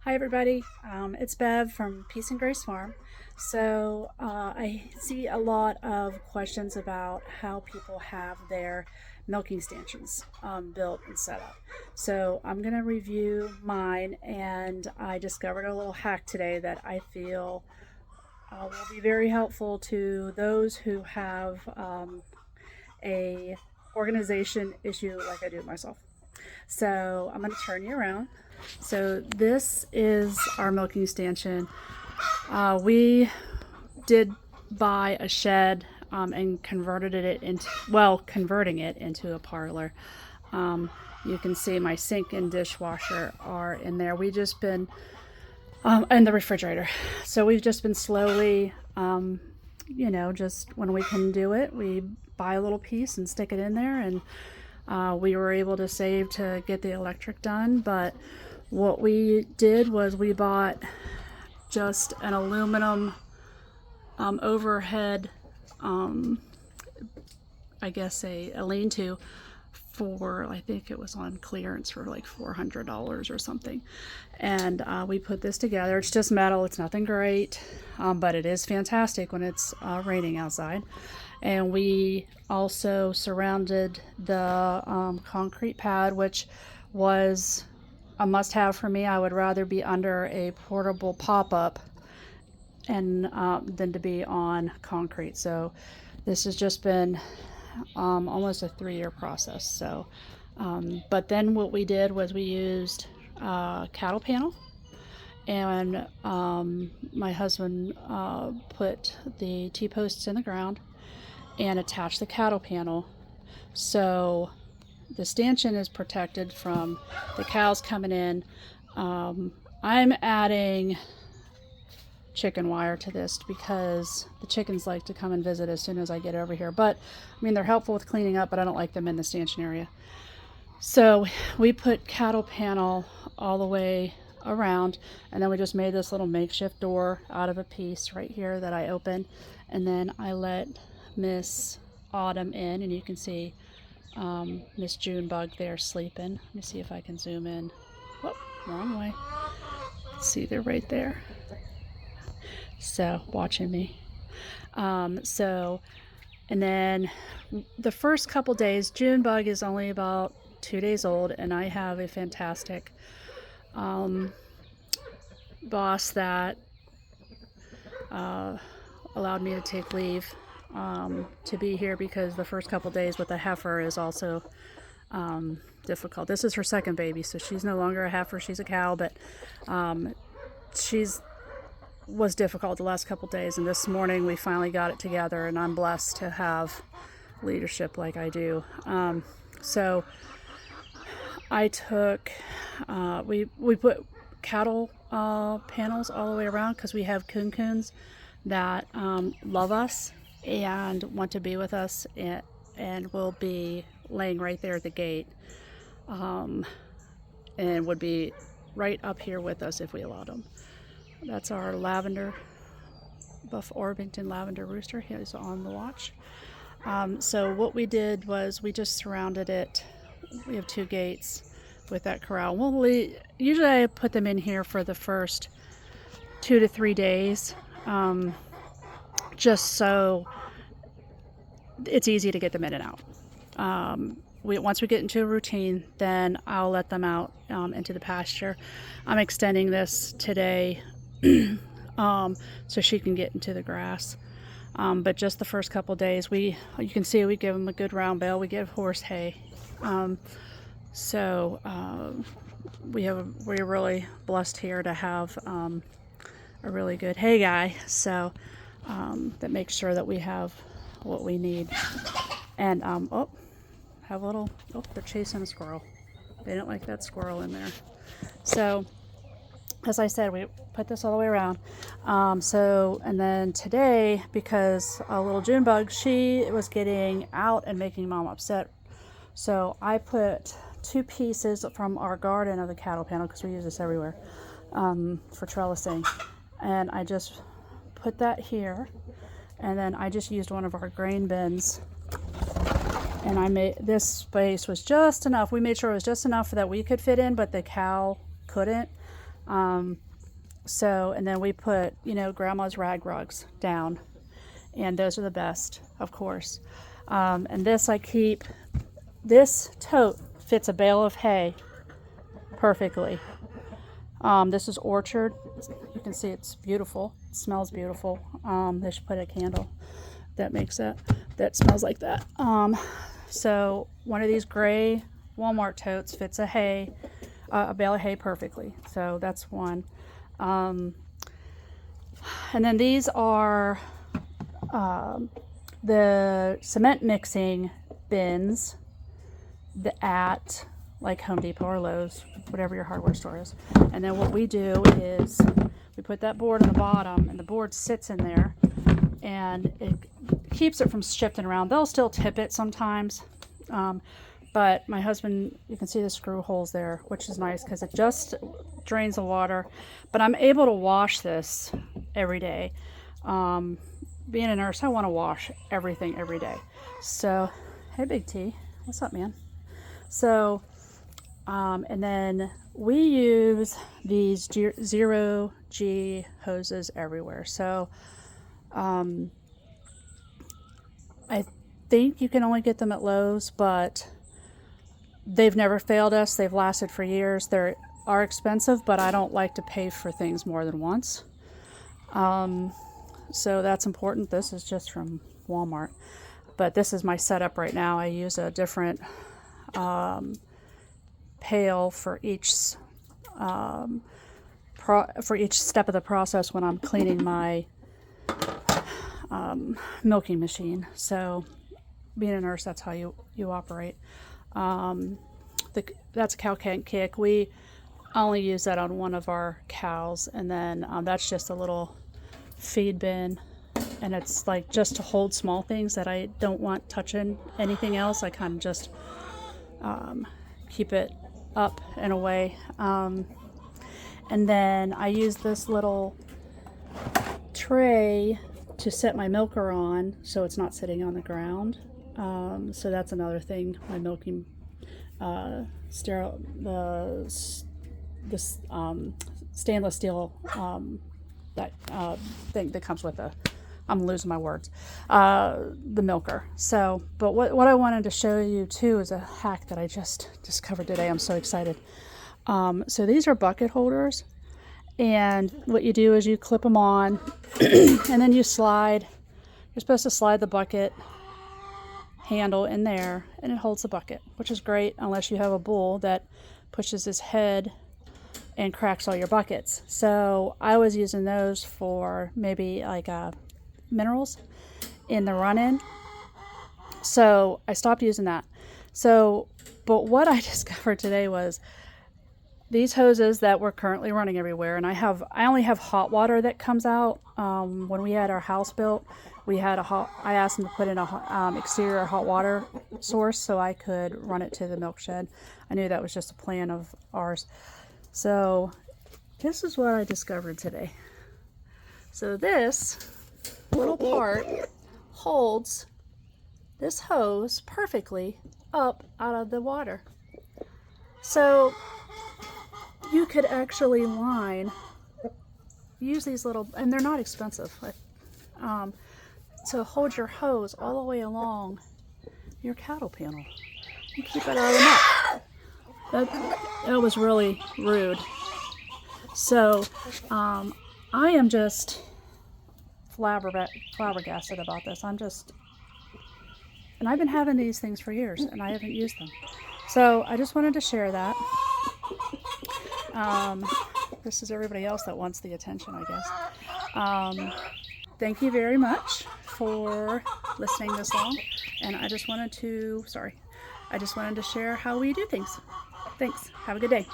Hi everybody, it's Bev from Peace and Grace Farm. I see a lot of questions about how people have their milking stanchions built and set up. So I'm going to review mine, and I discovered a little hack today that I feel will be very helpful to those who have a organization issue like I do myself. So I'm going to turn you around. So this is our milking stanchion. We did buy a shed and converting it into a parlor. You can see my sink and dishwasher are in there. We just been and the refrigerator. So we've just been slowly, just when we can do it, we buy a little piece and stick it in there, and we were able to save to get the electric done. But what we did was we bought just an aluminum overhead, a lean-to for, I think it was on clearance for like $400 or something. And we put this together. It's just metal. It's nothing great, but it is fantastic when it's raining outside. And we also surrounded the concrete pad, which was a must-have for me. I would rather be under a portable pop-up and than to be on concrete. So this has just been almost a 3-year process. So, but then what we did was we used cattle panel, and my husband put the T-posts in the ground and attached the cattle panel. So the stanchion is protected from the cows coming in. I'm adding chicken wire to this because the chickens like to come and visit as soon as I get over here. But I mean, they're helpful with cleaning up, but I don't like them in the stanchion area. So we put cattle panel all the way around, and then we just made this little makeshift door out of a piece right here that I open, and then I let Miss Autumn in, and you can see Miss Junebug there sleeping. Let me see if I can zoom in. Whoop, wrong way. See, they're right there. So watching me. And then the first couple days, Junebug is only about 2 days old, and I have a fantastic boss that allowed me to take leave to be here, because the first couple days with the heifer is also difficult. This is her second baby, so she's no longer a heifer, she's a cow, but she's was difficult the last couple days, and this morning we finally got it together, and I'm blessed to have leadership like I do. So I took we put cattle panels all the way around because we have coons that love us and want to be with us, and will be laying right there at the gate, and would be right up here with us if we allowed them. That's our lavender, Buff Orpington lavender rooster. He's on the watch. So what we did was we just surrounded it. We have 2 gates with that corral. Usually I put them in here for the first 2 to 3 days, just so it's easy to get them in and out. Once we get into a routine, then I'll let them out into the pasture. I'm extending this today so she can get into the grass. But just the first couple days, you can see we give them a good round bale. We give horse hay. We're really blessed here to have a really good hay guy. So that makes sure that we have what we need. And they're chasing a squirrel. They don't like that squirrel in there. So as I said, we put this all the way around. And then today, because a little Junebug, she was getting out and making Mom upset. So I put 2 pieces from our garden of the cattle panel, because we use this everywhere, for trellising. And I just put that here. And then I just used one of our grain bins. And I made, this space was just enough. We made sure it was just enough that we could fit in, but the cow couldn't. So, and then we put, you know, grandma's rag rugs down, and those are the best, of course. And this tote fits a bale of hay perfectly. This is Orchard. You can see it's beautiful. It smells beautiful. They should put a candle that smells like that. So one of these gray Walmart totes fits a bale of hay perfectly. So that's one. And then these are the cement mixing bins at like Home Depot or Lowe's, whatever your hardware store is. And then what we do is we put that board on the bottom, and the board sits in there, and it keeps it from shifting around. They'll still tip it sometimes, but my husband, you can see the screw holes there, which is nice because it just drains the water. But I'm able to wash this every day. Being a nurse, I want to wash everything every day. So, hey Big T, what's up, man? So, and then we use these 0G hoses everywhere. So, I think you can only get them at Lowe's, but they've never failed us. They've lasted for years. They are expensive, but I don't like to pay for things more than once. So that's important. This is just from Walmart, but this is my setup right now. I use a different pail for each step of the process when I'm cleaning my milking machine. So being a nurse, that's how you operate. That's a cow can't kick. We only use that on one of our cows, and then that's just a little feed bin, and it's like just to hold small things that I don't want touching anything else. I kind of just keep it up and away. And then I use this little tray to set my milker on so it's not sitting on the ground. So that's another thing. My milking stainless steel thing that comes with I'm losing my words, the milker. So, but what I wanted to show you too is a hack that I just discovered today. I'm so excited. So these are bucket holders, and what you do is you clip them on and then you're supposed to slide the bucket handle in there, and it holds the bucket, which is great unless you have a bull that pushes his head and cracks all your buckets. So I was using those for maybe like minerals in the run-in. So I stopped using that. So, but what I discovered today was these hoses that we're currently running everywhere, and I only have hot water that comes out. When we had our house built, I asked them to put in a exterior hot water source so I could run it to the milk shed. I knew that was just a plan of ours. So this is what I discovered today. So this little part holds this hose perfectly up out of the water. So you could actually use these little, and they're not expensive, to hold your hose all the way along your cattle panel and keep it out of the muck. That was really rude. So I am just flabbergasted about this. And I've been having these things for years and I haven't used them. So I just wanted to share that. This is everybody else that wants the attention, I guess. Thank you very much for listening this long. And I just wanted to share how we do things. Thanks. Have a good day.